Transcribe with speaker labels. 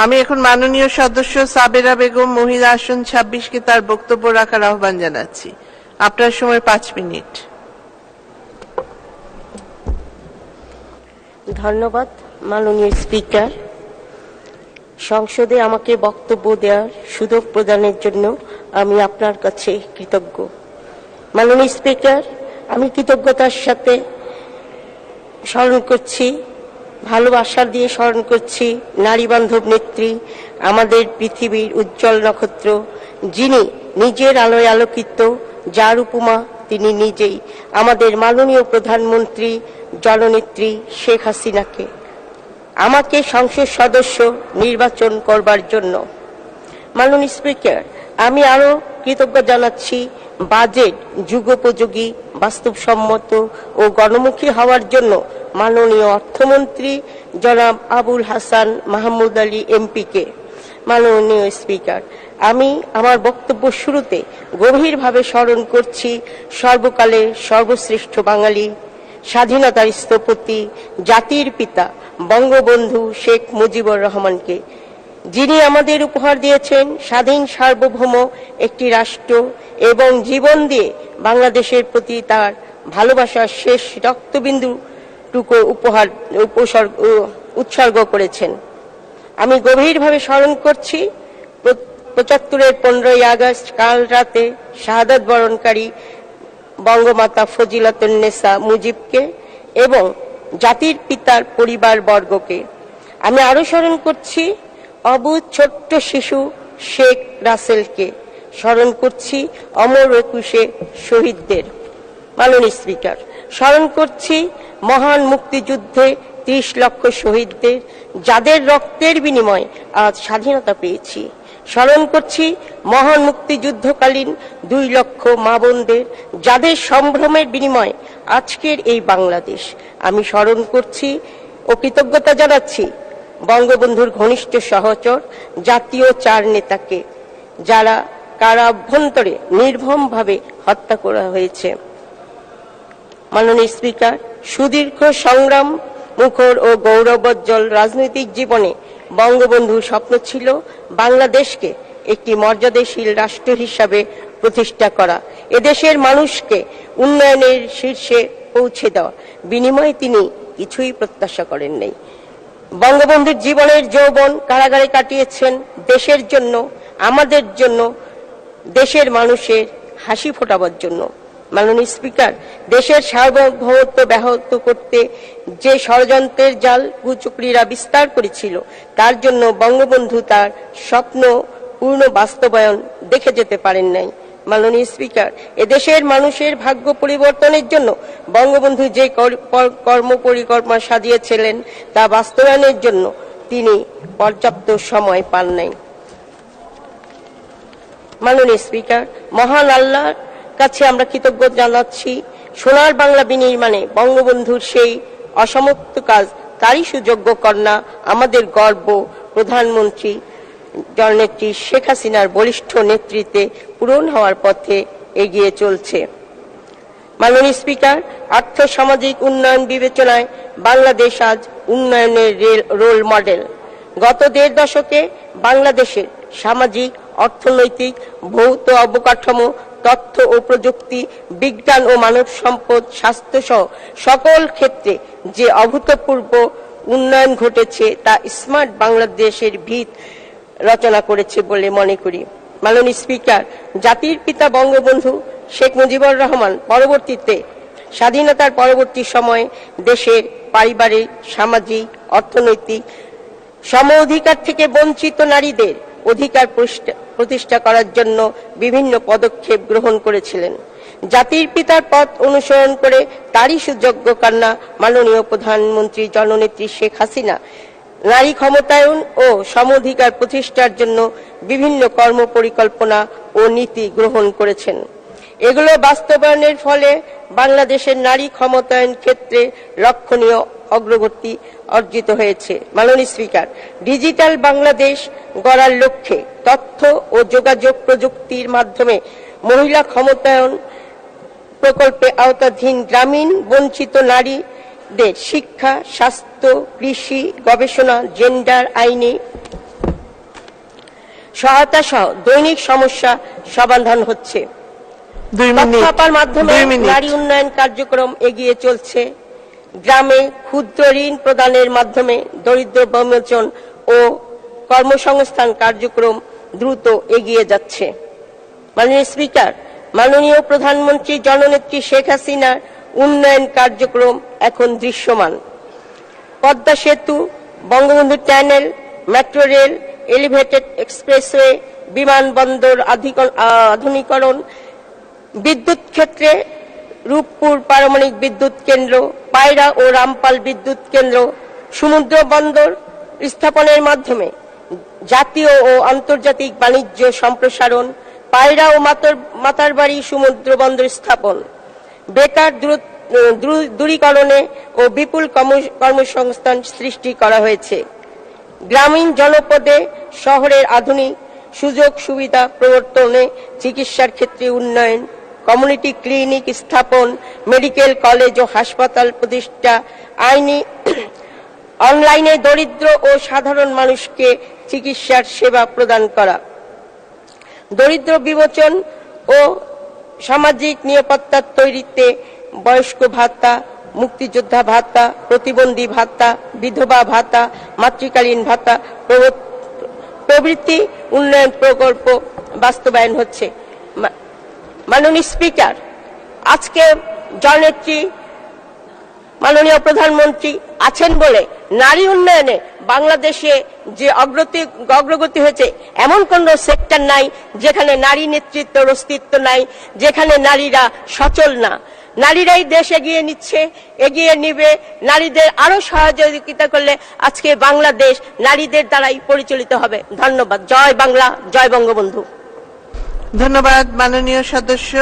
Speaker 1: আমি এখন মাননীয় সদস্য সাবেরা বেগম মহিলা আসন 26 কে তার বক্তব্য রাখার আহ্বান জানাচ্ছি। আপনার সময় 5 মিনিট।
Speaker 2: ধন্যবাদ মাননীয় স্পিকার। সংসদে আমাকে বক্তব্য দেওয়ার সুযোগ প্রদানের জন্য আমি আপনার কাছে কৃতজ্ঞ। মাননীয় স্পিকার, আমি কৃতজ্ঞতার সাথে স্মরণ করছি, ভালোবাসা দিয়ে স্মরণ করছি নারী বান্ধব নেত্রী, আমাদের পৃথিবীর উজ্জ্বল নক্ষত্র, যিনি নিজের আলোয় আলোকিত, যার উপমা তিনি নিজেই, আমাদের মাননীয় প্রধানমন্ত্রী জননেত্রী শেখ হাসিনাকে আমাকে সংসদ সদস্য নির্বাচন করবার জন্য। মাননীয় স্পিকার, আমি আরো কৃতজ্ঞ জানাচ্ছি বাজেট যুগোপযোগী, বাস্তবসম্মত ও গণমুখী হওয়ার জন্য মাননীয় অর্থমন্ত্রী জনাব আবুল হাসান মাহমুদ আলী এমপিকে। মাননীয় স্পিকার, আমি আমার বক্তব্য শুরুতে গভীরভাবে স্মরণ করছি সর্বকালের সর্বশ্রেষ্ঠ বাঙালি, স্বাধীনতার স্থপতি, জাতির পিতা বঙ্গবন্ধু শেখ মুজিবুর রহমানকে, যিনি আমাদের উপহার দিয়েছেন স্বাধীন সার্বভৌম একটি রাষ্ট্র এবং জীবন দিয়ে বাংলাদেশের প্রতি তার ভালোবাসার শেষ রক্তবিন্দুটুকু উৎসর্গ করেছেন। আমি গভীরভাবে স্মরণ করছি 75-এর 15ই আগস্ট কাল রাতে শাহাদাত বরণকারী বঙ্গমাতা ফজিলাতুন্নেসা মুজিবকে এবং জাতির পিতার পরিবার বর্গকে। আমি আরো স্মরণ করছি অবুঝ ছোট্ট শিশু শেখ রাসেলকে, স্মরণ করছি অমর একুশে শহীদদের। মাননীয় স্পিকার, স্মরণ করছি মহান মুক্তিযুদ্ধে 30 লক্ষ শহীদদের, যাদের রক্তের বিনিময়ে আজ স্বাধীনতা পেয়েছি। স্মরণ করছি মহান মুক্তিযুদ্ধকালীন 2 লক্ষ মা বোনদের, যাদের সম্ভ্রমের বিনিময়ে আজকের এই বাংলাদেশ। আমি স্মরণ করছি ও কৃতজ্ঞতা জানাচ্ছি বঙ্গবন্ধুর ঘনিষ্ঠ সহচর জাতীয় 4 নেতাকে, যারা কারা অভ্যন্তরে নির্মমভাবে হত্যা করা হয়েছে। মাননীয় স্পিকার, সুদীর্ঘ সংগ্রাম মুখর ও গৌরবোজ্জ্বল রাজনৈতিক জীবনে বঙ্গবন্ধুর স্বপ্ন ছিল বাংলাদেশকে একটি মর্যাদাশীল রাষ্ট্র হিসাবে প্রতিষ্ঠা করা, এদেশের মানুষকে উন্নয়নের শীর্ষে পৌঁছে দেওয়া। বিনিময়ে তিনি কিছুই প্রত্যাশা করেন নাই। বঙ্গবন্ধুর জীবনের যৌবন কারাগারে কাটিয়েছেন দেশের জন্য, আমাদের জন্য, দেশের মানুষের হাসি ফোটাবার জন্য। মাননীয় স্পিকার, দেশের সার্বভৌমত্ব ব্যাহত করতে যে ষড়যন্ত্রের জাল কুচক্রীরা বিস্তার করেছিল, তার জন্য বঙ্গবন্ধু তার স্বপ্ন পূর্ণ বাস্তবায়ন দেখে যেতে পারেন নাই। মাননীয় স্পিকার, এদেশের মানুষের ভাগ্য পরিবর্তনের জন্য বঙ্গবন্ধু যে কর্মপরিকল্পনা সাজিয়েছিলেন তা বাস্তবায়নের জন্য তিনি পর্যাপ্ত সময় পান নাই। মাননীয় স্পিকার, মহান আল্লাহর কাছে আমরা কৃতজ্ঞ জানাচ্ছি সোনার বাংলা বিনির্মাণে বঙ্গবন্ধুর সেই অসমাপ্ত কাজ তারই সুযোগ্য কন্যা আমাদের গর্ব প্রধানমন্ত্রী জননেত্রী শেখ হাসিনার বলিষ্ঠ নেতৃত্বে পূরণ হওয়ার পথে এগিয়ে চলছে। মাননীয় স্পিকার, আর্থ সামাজিক উন্নয়ন বিবেচনায় বাংলাদেশ আজ উন্নয়নের রোল মডেল। গত 1.5 দশকে বাংলাদেশের সামাজিক, অর্থনৈতিক, ভৌত অবকাঠামো, তথ্য ও প্রযুক্তি, বিজ্ঞান ও মানব সম্পদ, স্বাস্থ্য সহ সকল ক্ষেত্রে যে অভূতপূর্ব উন্নয়ন ঘটেছে তা স্মার্ট বাংলাদেশের ভিত রচনা করেছে বলে মনে করি। মাননীয় স্পিকার, জাতির পিতা বঙ্গবন্ধু শেখ মুজিবুর রহমান পরবর্তীতে স্বাধীনতার পরবর্তী সময়ে দেশের পারিবারিক, সামাজিক, অর্থনৈতিক সম অধিকার থেকে বঞ্চিত নারীদের অধিকার প্রতিষ্ঠা করার জন্য বিভিন্ন পদক্ষেপ গ্রহণ করেছিলেন। জাতির পিতার পথ অনুসরণ করে তারই সুযোগ্য কন্যা মাননীয় প্রধানমন্ত্রী জননেত্রী শেখ হাসিনা নারী ক্ষমতায়ন ও সম অধিকার প্রতিষ্ঠার জন্য বিভিন্ন কর্মপরিকল্পনা ও নীতি গ্রহণ করেছেন। এগুলো বাস্তবায়নের ফলে বাংলাদেশের নারী ক্ষমতায়ন ক্ষেত্রে লক্ষণীয় অগ্রগতি অর্জিত হয়েছে। মাননীয় স্পিকার, ডিজিটাল বাংলাদেশ গড়ার লক্ষ্যে তথ্য ও যোগাযোগ প্রযুক্তির মাধ্যমে মহিলা ক্ষমতায়ন প্রকল্পে আওতাধীন গ্রামীণ বঞ্চিত নারীদের শিক্ষা, স্বাস্থ্য, কৃষি, গবেষণা, জেন্ডার আইনে সহায়তা সহ দৈনিক সমস্যা সমাধান হচ্ছে।
Speaker 1: 2 মিনিট।
Speaker 2: তথ্যাপার মাধ্যমে
Speaker 1: 2 মিনিট।
Speaker 2: নারী উন্নয়ন কার্যক্রম এগিয়ে চলছে। গ্রামে ক্ষুদ্র ঋণ প্রদানের মাধ্যমে দরিদ্র বিমোচন ও কর্মসংস্থান কার্যক্রম দ্রুত এগিয়ে যাচ্ছে। মাননীয় স্পিকার, মাননীয় প্রধানমন্ত্রী জননেত্রী শেখ হাসিনার উন্নয়ন কার্যক্রম এখন দৃশ্যমান। পদ্মা সেতু, Bangabandhu tunnel, metro rail, elevated expressway, বিমানবন্দর আধুনিকরণ, বিদ্যুৎ ক্ষেত্রে রূপপুর পারমাণবিক বিদ্যুৎ কেন্দ্র, পায়রা ও রামপাল বিদ্যুৎ কেন্দ্র, সমুদ্র বন্দর স্থাপনের মাধ্যমে জাতীয় ও আন্তর্জাতিক বাণিজ্য সম্প্রসারণ, পায়রা ও মাতারবাড়ি সমুদ্র বন্দর স্থাপন, বেকার দূরীকরণে ও বিপুল কর্মসংস্থান সৃষ্টি করা হয়েছে। গ্রামীণ জনপদে শহরের আধুনিক সুযোগ সুবিধা প্রবর্তনে, চিকিৎসার ক্ষেত্রে উন্নয়ন, কমিউনিটি ক্লিনিক স্থাপন, মেডিকেল কলেজ ও হাসপাতাল প্রতিষ্ঠা, অনলাইনে দরিদ্র ও সাধারণ মানুষকে চিকিৎসার সেবা প্রদান করা, দরিদ্র বিমোচন ও সামাজিক নিরাপত্তা তৈরিতে বয়স্ক ভাতা, মুক্তিযোদ্ধা ভাতা, প্রতিবন্ধী ভাতা, বিধবা ভাতা, মাতৃকালীন ভাতা প্রভৃতি উন্নয়ন প্রকল্প বাস্তবায়ন হচ্ছে। মাননীয় স্পিকার, আজকে জননেত্রী মাননীয় প্রধানমন্ত্রী আছেন বলে নারী উন্নয়নে বাংলাদেশে যে অগ্রগতি হয়েছে এমন কোন সেক্টর নাই যেখানে নারী নেতৃত্বের অস্তিত্ব নাই, যেখানে নারীরা সচল না। নারীরাই দেশ এগিয়ে নিচ্ছে, এগিয়ে নিবে। নারীদের আরো সহযোগিতা করলে আজকে বাংলাদেশ নারীদের দ্বারাই পরিচালিত হবে। ধন্যবাদ। জয় বাংলা, জয় বঙ্গবন্ধু।
Speaker 1: ধন্যবাদ মাননীয় সদস্য।